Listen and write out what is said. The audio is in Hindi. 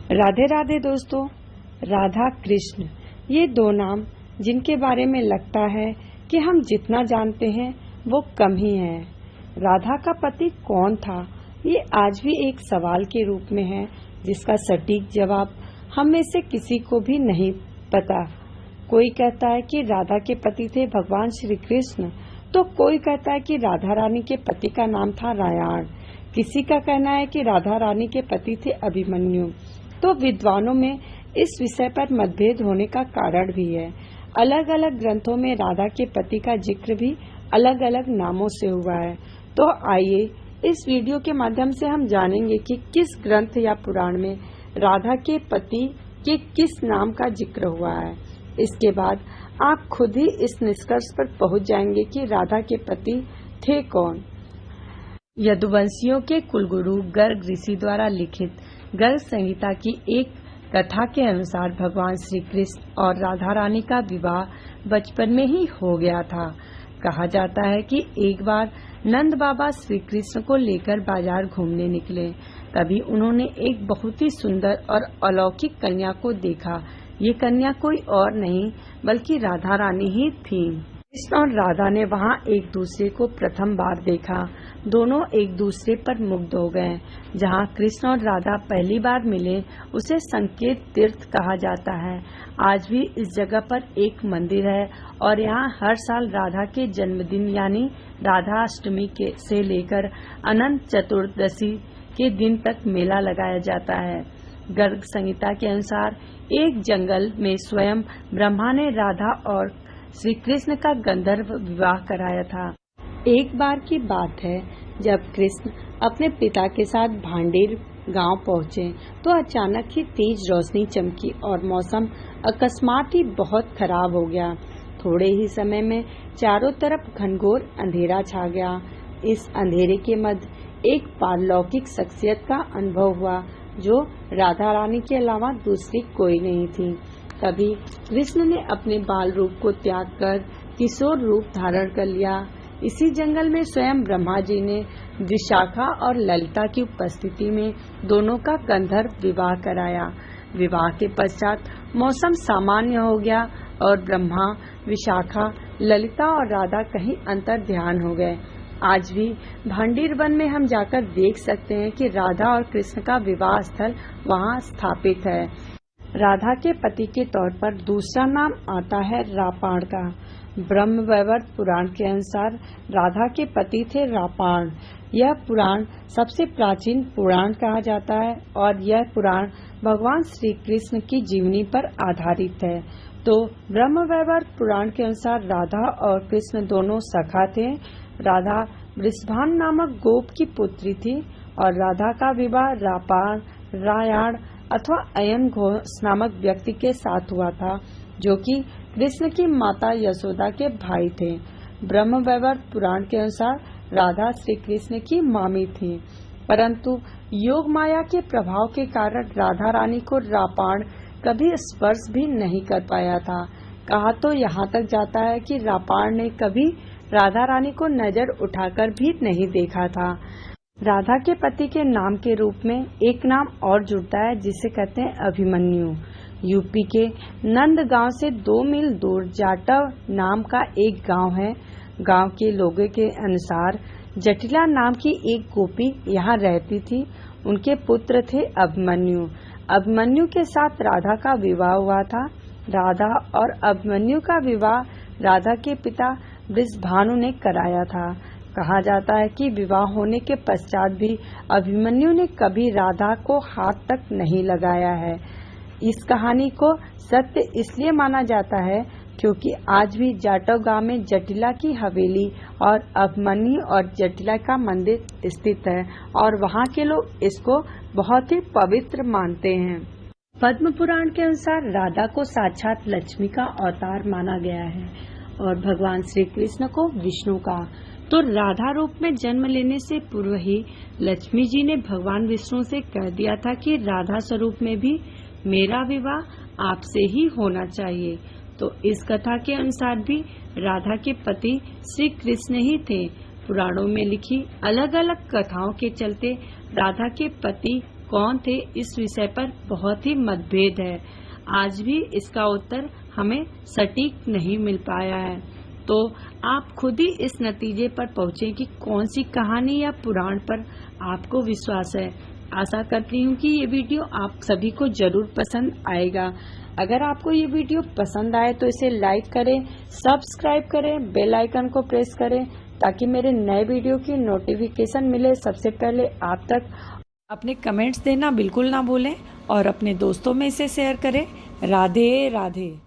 राधे राधे दोस्तों। राधा कृष्ण ये दो नाम जिनके बारे में लगता है कि हम जितना जानते हैं वो कम ही है। राधा का पति कौन था, ये आज भी एक सवाल के रूप में है जिसका सटीक जवाब हम में से किसी को भी नहीं पता। कोई कहता है कि राधा के पति थे भगवान श्री कृष्ण, तो कोई कहता है कि राधा रानी के पति का नाम था रायाण। किसी का कहना है कि राधा रानी के पति थे अभिमन्यु। तो विद्वानों में इस विषय पर मतभेद होने का कारण भी है। अलग अलग ग्रंथों में राधा के पति का जिक्र भी अलग अलग नामों से हुआ है। तो आइए इस वीडियो के माध्यम से हम जानेंगे कि किस ग्रंथ या पुराण में राधा के पति के किस नाम का जिक्र हुआ है। इसके बाद आप खुद ही इस निष्कर्ष पर पहुंच जाएंगे कि राधा के पति थे कौन। यदुवंशियों के कुलगुरु गर्ग ऋषि द्वारा लिखित गर्ग संहिता की एक कथा के अनुसार भगवान श्री कृष्ण और राधा रानी का विवाह बचपन में ही हो गया था। कहा जाता है कि एक बार नंद बाबा श्री कृष्ण को लेकर बाजार घूमने निकले। तभी उन्होंने एक बहुत ही सुंदर और अलौकिक कन्या को देखा। ये कन्या कोई और नहीं बल्कि राधा रानी ही थी। कृष्ण और राधा ने वहाँ एक दूसरे को प्रथम बार देखा। दोनों एक दूसरे पर मुग्ध हो गए। जहाँ कृष्ण और राधा पहली बार मिले उसे संकेत तीर्थ कहा जाता है। आज भी इस जगह पर एक मंदिर है और यहाँ हर साल राधा के जन्मदिन यानी राधाष्टमी से लेकर अनंत चतुर्दशी के दिन तक मेला लगाया जाता है। गर्ग संहिता के अनुसार एक जंगल में स्वयं ब्रह्मा ने राधा और श्री कृष्ण का गंधर्व विवाह कराया था। एक बार की बात है जब कृष्ण अपने पिता के साथ भांडेर गांव पहुंचे तो अचानक ही तेज रोशनी चमकी और मौसम अकस्मात ही बहुत खराब हो गया। थोड़े ही समय में चारों तरफ घनघोर अंधेरा छा गया। इस अंधेरे के मध्य एक पारलौकिक शख्सियत का अनुभव हुआ जो राधा रानी के अलावा दूसरी कोई नहीं थी। तभी कृष्ण ने अपने बाल रूप को त्याग कर किशोर रूप धारण कर लिया। इसी जंगल में स्वयं ब्रह्मा जी ने विशाखा और ललिता की उपस्थिति में दोनों का गंधर्व विवाह कराया। विवाह के पश्चात मौसम सामान्य हो गया और ब्रह्मा, विशाखा, ललिता और राधा कहीं अंतर ध्यान हो गए। आज भी भांडीर वन में हम जाकर देख सकते हैं कि राधा और कृष्ण का विवाह स्थल वहां स्थापित है। राधा के पति के तौर पर दूसरा नाम आता है रापाण का। ब्रह्मवैवर्त पुराण के अनुसार राधा के पति थे रापाण। यह पुराण सबसे प्राचीन पुराण कहा जाता है और यह पुराण भगवान श्री कृष्ण की जीवनी पर आधारित है। तो ब्रह्मवैवर्त पुराण के अनुसार राधा और कृष्ण दोनों सखा थे। राधा वृषभान नामक गोप की पुत्री थी और राधा का विवाह रापाण, रायाण अथवा अयन घोष नामक व्यक्ति के साथ हुआ था जो कि कृष्ण की माता यशोदा के भाई थे। ब्रह्मवैवर्त पुराण के अनुसार राधा श्री कृष्ण की मामी थी, परंतु योग माया के प्रभाव के कारण राधा रानी को रापाण कभी स्पर्श भी नहीं कर पाया था। कहा तो यहाँ तक जाता है कि रापाण ने कभी राधा रानी को नजर उठाकर भी नहीं देखा था। राधा के पति के नाम के रूप में एक नाम और जुड़ता है जिसे कहते हैं अभिमन्यु। यूपी के नंद गांव से 2 मील दूर जाटव नाम का एक गांव है। गांव के लोगों के अनुसार जटिला नाम की एक गोपी यहाँ रहती थी। उनके पुत्र थे अभिमन्यु। अभिमन्यु के साथ राधा का विवाह हुआ था। राधा और अभिमन्यु का विवाह राधा के पिता वृषभानु ने कराया था। कहा जाता है कि विवाह होने के पश्चात भी अभिमन्यु ने कभी राधा को हाथ तक नहीं लगाया है। इस कहानी को सत्य इसलिए माना जाता है क्योंकि आज भी जाटव गांव में जटिला की हवेली और अभिमन्यु और जटिला का मंदिर स्थित है और वहां के लोग इसको बहुत ही पवित्र मानते हैं। पद्म पुराण के अनुसार राधा को साक्षात लक्ष्मी का अवतार माना गया है और भगवान श्री कृष्ण को विष्णु का। तो राधा रूप में जन्म लेने से पूर्व ही लक्ष्मी जी ने भगवान विष्णु से कह दिया था कि राधा स्वरूप में भी मेरा विवाह आपसे ही होना चाहिए। तो इस कथा के अनुसार भी राधा के पति श्री कृष्ण ही थे। पुराणों में लिखी अलग अलग कथाओं के चलते राधा के पति कौन थे, इस विषय पर बहुत ही मतभेद है। आज भी इसका उत्तर हमें सटीक नहीं मिल पाया है। तो आप खुद ही इस नतीजे पर पहुंचे कि कौन सी कहानी या पुराण पर आपको विश्वास है। आशा करती हूँ कि ये वीडियो आप सभी को जरूर पसंद आएगा। अगर आपको ये वीडियो पसंद आए तो इसे लाइक करें, सब्सक्राइब करें, बेल आइकन को प्रेस करें ताकि मेरे नए वीडियो की नोटिफिकेशन मिले सबसे पहले आप तक। अपने कमेंट्स देना बिल्कुल ना भूलें और अपने दोस्तों में इसे शेयर करें। राधे राधे।